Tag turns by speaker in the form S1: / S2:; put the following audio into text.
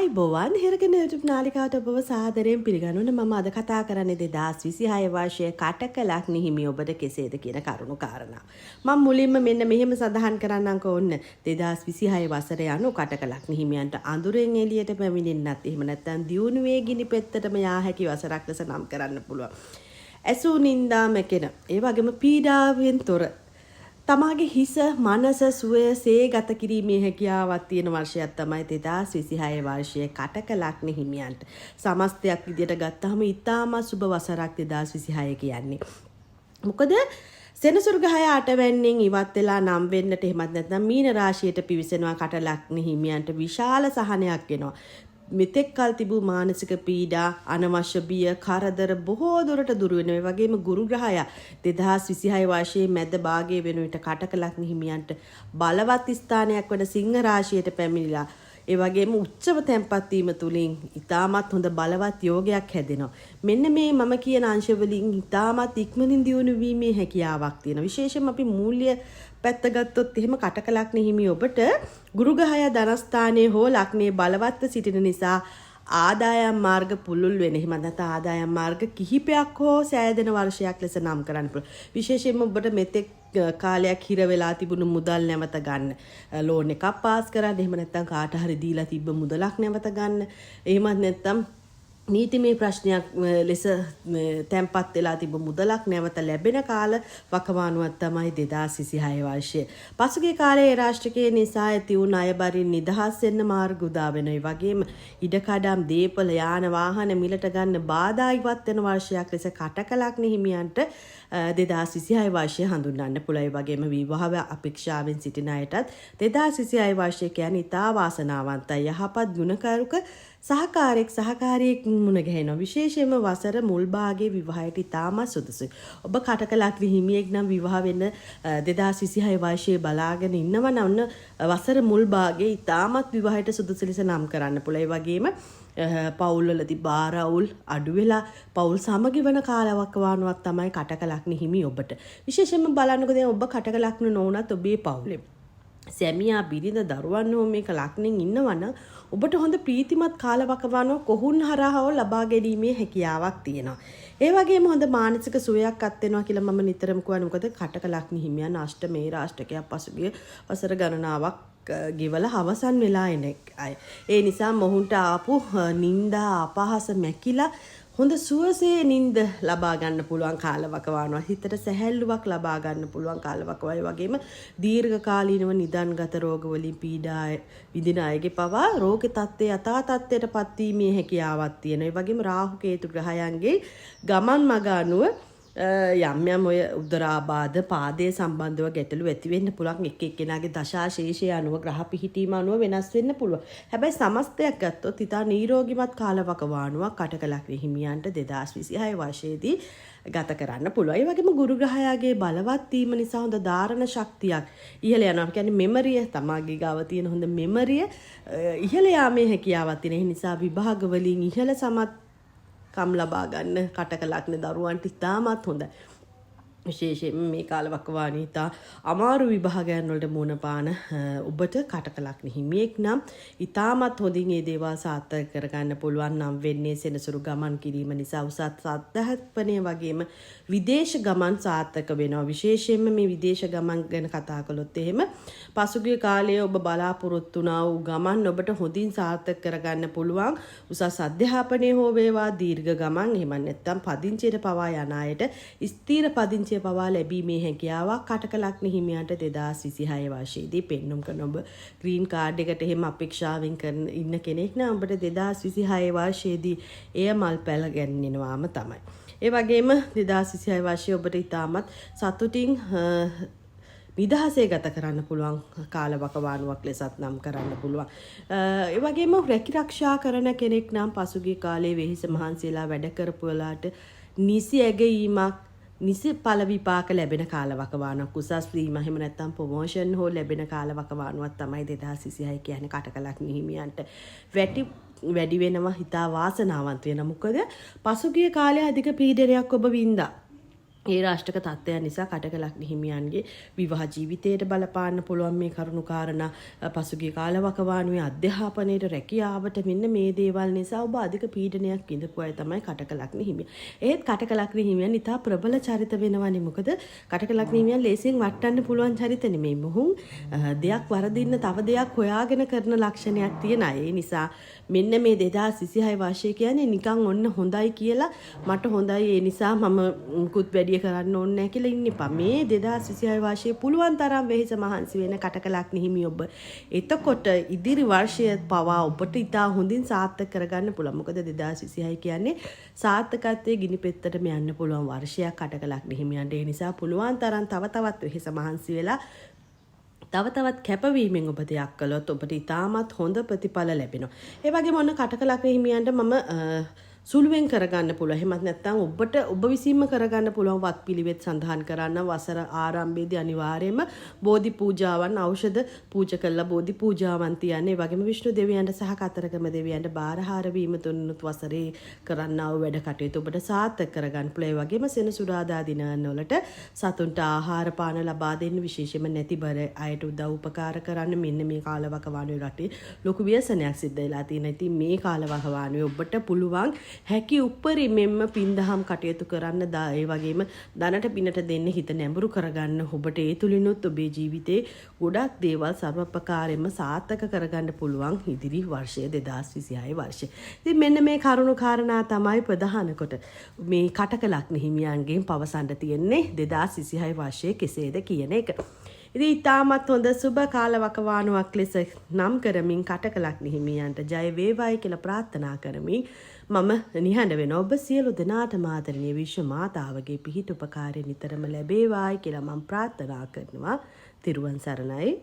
S1: ආයිබෝවන් හිරගෙන YouTube නාලිකාවට ඔබව සාදරයෙන් පිළිගන්වන මම අද කතා කරන්නේ 2026 වර්ෂයේ කටකලක් නිහිමි ඔබට කෙසේද කියන කරුණු කාරණා. මම මුලින්ම මෙන්න මෙහෙම සඳහන් කරන්නම්කෝ ඔන්න 2026 වසරේ යනු කටකලක් නිහිමියන්ට අඳුරෙන් එළියට පැමිණෙන්නත් එහෙම නැත්නම් දියුණුවේ ගිනි පෙත්තටම යා හැකි වසරක් ලෙස නම් කරන්න පුළුවන්. ඇසු නින්දා මෙකෙන ඒ වගේම පීඩාවෙන් තොර තමාගේ හිස මනස සුවය සේගත කිරීමේ හැකියාවක් තියෙන වර්ෂයක් තමයි 2026 වර්ෂයේ කටකලක් නිහිමියන්ට. සමස්තයක් විදියට ගත්තාම ඉතාමත් සුබ වසරක් 2026 කියන්නේ. මොකද සෙනසුරුගහය 8 වෙනින් ඉවත් වෙලා 9 වෙන්නට එහෙමත් නැත්නම් මීන රාශියට පිවිසෙනවා කටලක් නිහිමියන්ට විශාල සහනයක් එනවා. මෙතෙක් කල් තිබූ මානසික පීඩා අනවශ්‍ය බිය කරදර බොහෝ දුරට දුරු වෙනවා. ඒ වගේම ගුරු ග්‍රහය 2026 වර්ෂයේ මැද භාගයේ වෙන විට කටකලක් නිහිමියන්ට බලවත් ස්ථානයක් වන සිංහ රාශියට පැමිණිලා ඒ වගේම උච්චව තැන්පත් වීම තුලින් ඉතාමත් හොඳ බලවත් යෝගයක් හැදෙනවා. මෙන්න මේ මම කියන අංශ වලින් ඉතාමත් ඉක්මනින් දියුණු වීමේ හැකියාවක් තියෙනවා. විශේෂයෙන්ම අපි මූල්‍ය පැත්ත ගත්තොත් එහෙම කටකලක් නිහිමි ඔබට ගුරු ග්‍රහය ධනස්ථානයේ හෝ ලග්නයේ බලවත්ව සිටින නිසා ආදායම් මාර්ග පුළුල් වෙන. එහෙම නැත්නම් ආදායම් මාර්ග කිහිපයක් හෝ සෑදෙන වර්ෂයක් ලෙස නම් කරන්න පුළුවන්. විශේෂයෙන්ම ඔබට මෙතෙක් කාලයක් හිර වෙලා තිබුණු මුදල් නැවත ගන්න, ලෝන් එකක් පාස් කරන්න, එහෙම නැත්නම් කාට හරි දීලා තිබ්බ මුදලක් නැවත ගන්න, එහෙමත් නැත්නම් නීතිමය ප්‍රශ්නයක් ලෙස තැන්පත් වෙලා තිබු මුදලක් නැවත ලැබෙන කාල වකවානුවක් තමයි 2026 වර්ෂය. පසුගිය කාලයේ රාष्ट्रකයේ නිසා ඇති වූ ණයබරින් නිදහස් වෙන්න මාර්ග උදා වෙනවා. ඒ වගේම ඉඩකඩම් දීපල යාන වාහන මිලට ගන්න බාධා ඉවත් වෙන වර්ෂයක් ලෙස කටකලක් නිහිමියන්ට 2026 වර්ෂය හඳුන්වන්න පුළුවන්. ඒ වගේම විවාහ අපේක්ෂාවෙන් සිටින අයටත් 2026 වර්ෂය කියන්නේ ඉතා වාසනාවන්තයි. යහපත් ගුණකාරක සහකාරියෙක් මුණ ගැහෙනවා. විශේෂයෙන්ම වසර මුල් භාගයේ විවාහයට ඉතාමත් සුදුසුයි. ඔබ කටකලක් හිමියෙක් නම් විවාහ වෙන්න 2026 වර්ෂයේ බලාගෙන ඉන්නව නම් වසර මුල් භාගයේ ඉතාමත් විවාහයට සුදුසු ලෙස නම් කරන්න පුළුවන්. ඒ වගේම පවුල්වලදී බාරවුල් අඩු වෙලා පවුල් සමගි වන කාලවකවානුවක් තමයි කටකලක් හිමි ඔබට. විශේෂයෙන්ම බලන්නකෝ දැන් ඔබ කටකලක් නොවුනත් ඔබේ පවුලේ සැමියා බිරිඳ දරුවන් හෝ මේක ලක්නෙන් ඉන්නවනම් ඔබට හොඳ ප්‍රීතිමත් කාලවකවානුවක් කොහුන් හරහාව ලබා ගැනීමේ හැකියාවක් තියෙනවා. ඒ වගේම හොඳ මානසික සුවයක් අත් වෙනවා කියලා මම නිතරම කියනවා. මොකද කටකලක් හිමියන් අෂ්ටමේ රාष्ट्रකයක් පසුගිය වසර ගණනාවක් ගෙවලා අවසන් වෙලා එන අය. ඒ නිසා මොහුන්ට ආපු නිന്ദා අපහාස මැකිලා හොඳ සුවසේ නිින්ද ලබා ගන්න පුළුවන් කාලවකවානුවක්. හිතට සැහැල්ලුවක් ලබා ගන්න පුළුවන් කාලවකවානුවක්. ඒ වගේම දීර්ඝකාලීනව නිදන්ගත රෝග වලින් පීඩා විඳින අයගේ පවා රෝග තත්ත්වයේ යථා තත්ත්වයටපත් වීමේ හැකියාවක් තියෙනවා. ඒ වගේම රාහු කේතු ග්‍රහයන්ගේ ගමන් මඟ අනුව යම් ඔය උදරාබාධ පාදයේ සම්බන්ධව ගැටලු ඇති වෙන්න පුළුවන්. එක්කෙනාගේ දශාශේෂය අනුව ග්‍රහ පිහිටීම අනුව වෙනස් වෙන්න පුළුවන්. හැබැයි සමස්තයක් ගත්තොත් ඉතා නිරෝගිමත් කාලවකවානුවක් කටකලක් හිමියන්ට 2026 වර්ෂයේදී ගත කරන්න පුළුවන්. ඒ වගේම ගුරු ග්‍රහයාගේ බලවත් වීම නිසා හොඳ ධාරණ ශක්තියක් ඉහළ යනවා. කියන්නේ මෙමරිය තමාගේ ගාව තියෙන හොඳ මෙමරිය ඉහළ යාමේ හැකියාවක් තියෙන. ඒ නිසා විභාග වලින් ඉහළ සමත් කම් ලබා ගන්න කටකලක්නේ දරුවන්ට ඉතාමත් හොඳයි. විශේෂයෙන් මේ කාලවකවානුවේ ඉතා අමාරු විභාගයන් වලට මුහුණ පාන ඔබට කටකලක් හිමියෙක් නම් ඉතාමත් හොඳින් මේ දේවල් සාර්ථක කරගන්න පුළුවන් නම් වෙන්නේ සෙනසුරු ගමන් කිරීම නිසා උසස් අධ්‍යාපනය වගේම විදේශ ගමන් සාර්ථක වෙනවා. විශේෂයෙන්ම මේ විදේශ ගමන් ගැන කතා කළොත් එහෙම පසුගිය කාලයේ ඔබ බලාපොරොත්තු වුණා වූ ගමන් ඔබට හොඳින් සාර්ථක කරගන්න පුළුවන්. උසස් අධ්‍යාපනය හෝ වේවා දීර්ඝ ගමන් එහෙම නැත්නම් පදිංචියට පවා යන අයට ස්ථීර පදිංචිය පවා ලැබීමේ හැකියාවක් කටකලක් හිමියන්ට 2026 වර්ෂයේදී පෙන්눔 කරන. ඔබ ග්‍රීන් කාඩ් එකට එහෙම අපේක්ෂාවෙන් කරන ඉන්න කෙනෙක් නම් ඔබට 2026 වර්ෂයේදී එය මල් පැල ගැන්වෙනවාම තමයි. ඒ වගේම 2026 වර්ෂයේ ඔබට ඉතාමත් සතුටින් නිදහසේ ගත කරන්න පුළුවන් කාලවකවානුවක් ලෙසත් නම් කරන්න පුළුවන්. ඒ වගේම රැකිරක්ෂා කරන කෙනෙක් නම් පසුගිය කාලයේ වෙහෙස මහන්සියලා වැඩ කරපු වෙලාවට නිසි ඇගීමක් නිසි ඵල විපාක ලැබෙන කාලවකවානුවක් උසස් වීම එහෙම නැත්නම් ප්‍රොමෝෂන් හෝ ලැබෙන කාලවකවානුවක් තමයි 2026 කියන්නේ කටකලක් හිමියන්ට. වැඩි වෙනවා හිතා වාසනාවන්ත වෙන. මොකද පසුගිය කාලයේ අධික පීඩනයක් ඔබ වින්දා. ඒ රාෂ්ට්‍රක තත්ත්වයන් නිසා කටකලක්නි හිමියන්ගේ විවාහ ජීවිතයට බලපාන්න පුළුවන් මේ කරුණු කාරණා පසුගිය කාලවකවානුවේ අධ්‍යාපනයේ රැකියාවට මෙන්න මේ දේවල් නිසා ඔබ අධික පීඩනයක් විඳපු අය තමයි කටකලක්නි හිමියන්. ඒත් කටකලක්නි හිමියන් ඉතා ප්‍රබල චරිත වෙනවනේ. මොකද කටකලක්නි හිමියන් ලේසියෙන් වටන්න පුළුවන් චරිත නෙමෙයි. මොහුන් දෙයක් වරදින්න තව දෙයක් හොයාගෙන කරන ලක්ෂණයක් තියෙන අය. ඒ නිසා මෙන්න මේ 2026 වර්ෂය කියන්නේ නිකන් ඔන්න හොඳයි කියලා මට හොඳයි ඒ නිසා මම මුකුත් වැඩි කරන්න ඕනේ නැහැ කියලා ඉන්න එපා. මේ 2026 වර්ෂයේ පුළුවන් තරම් වෙහෙස මහන්සි වෙන කටකලක්නි හිමි ඔබ. එතකොට ඉදිරි වර්ෂය පවා ඔබට ඉතා හොඳින් සාර්ථක කරගන්න පුළුවන්. මොකද 2026 කියන්නේ සාර්ථකත්වයේ ගිනි පෙත්තටම යන්න පුළුවන් වර්ෂයක් කටකලක්නි හිමියන්ට. ඒ නිසා පුළුවන් තරම් තව තවත් වෙහෙස මහන්සි වෙලා තව තවත් කැපවීමෙන් ඔබ දෙයක් කළොත් ඔබට ඉතාමත් හොඳ ප්‍රතිඵල ලැබෙනවා. ඒ වගේම ඔන්න කටකලක්නි හිමියන්ට මම සුළුවෙන් කරගන්න පුළුවන්. එහෙමත් නැත්නම් ඔබට ඔබ විසින්ම කරගන්න පුළුවන් වත්පිළිවෙත් සඳහන් කරන්න වසර ආරම්භයේදී අනිවාර්යයෙන්ම බෝධි පූජාවන් ඖෂධ පූජා කළා බෝධි පූජාවන් තියන්නේ. ඒ වගේම විෂ්ණු දෙවියන්ට සහ කතරගම දෙවියන්ට බාරහාර වීම තුනුත් වසරේ කරන්නා වූ වැඩ කටයුතු ඔබට සාර්ථක කරගන්න පුළුවන්. ඒ වගේම සෙනසුරාදා දිනවලට සතුන්ට ආහාර පාන ලබා දෙන්න විශේෂයෙන්ම නැතිබර අයට උදව් උපකාර කරන්න මෙන්න මේ කාලවකවානුවේ රටේ ලොකු ව්‍යසනයක් සිද්ධ වෙලා තියෙනවා. ඉතින් මේ කාලවකවානුවේ ඔබට පුළුවන් හැකි උපරිමෙන්ම පින්දහම් කටයුතු කරන්න ඒ වගේම ධනට පිනට දෙන්න හිත නැඹුරු කරගන්න ඔබට ඒ තුලිනුත් ඔබේ ජීවිතේ ගොඩක් දේවල් සර්වපකාරයෙන්ම සාර්ථක කරගන්න පුළුවන් ඉදිරි වර්ෂය 2026 වර්ෂය. ඉතින් මෙන්න මේ කරුණු කාරණා තමයි ප්‍රධාන කොට මේ කටකලක්නි හිමියන්ගෙන් පවසන්න තියෙන්නේ 2026 වර්ෂයේ කෙසේද කියන එක. ඉතින් ඉතාමත් හොඳ සුබ කාලවකවානුවක් ලෙස නම් කරමින් කටකලක්නි හිමියන්ට ජය වේවායි කියලා ප්‍රාර්ථනා කරමින් මම නිහඬ වෙන ඔබ සියලු දෙනාටම ආදරණීය විශ්ව මාතාවගේ පිහිට උපකාරය නිතරම ලැබේවායි කියලා මම ප්‍රාර්ථනා කරනවා. තිරුවන් සරණයි.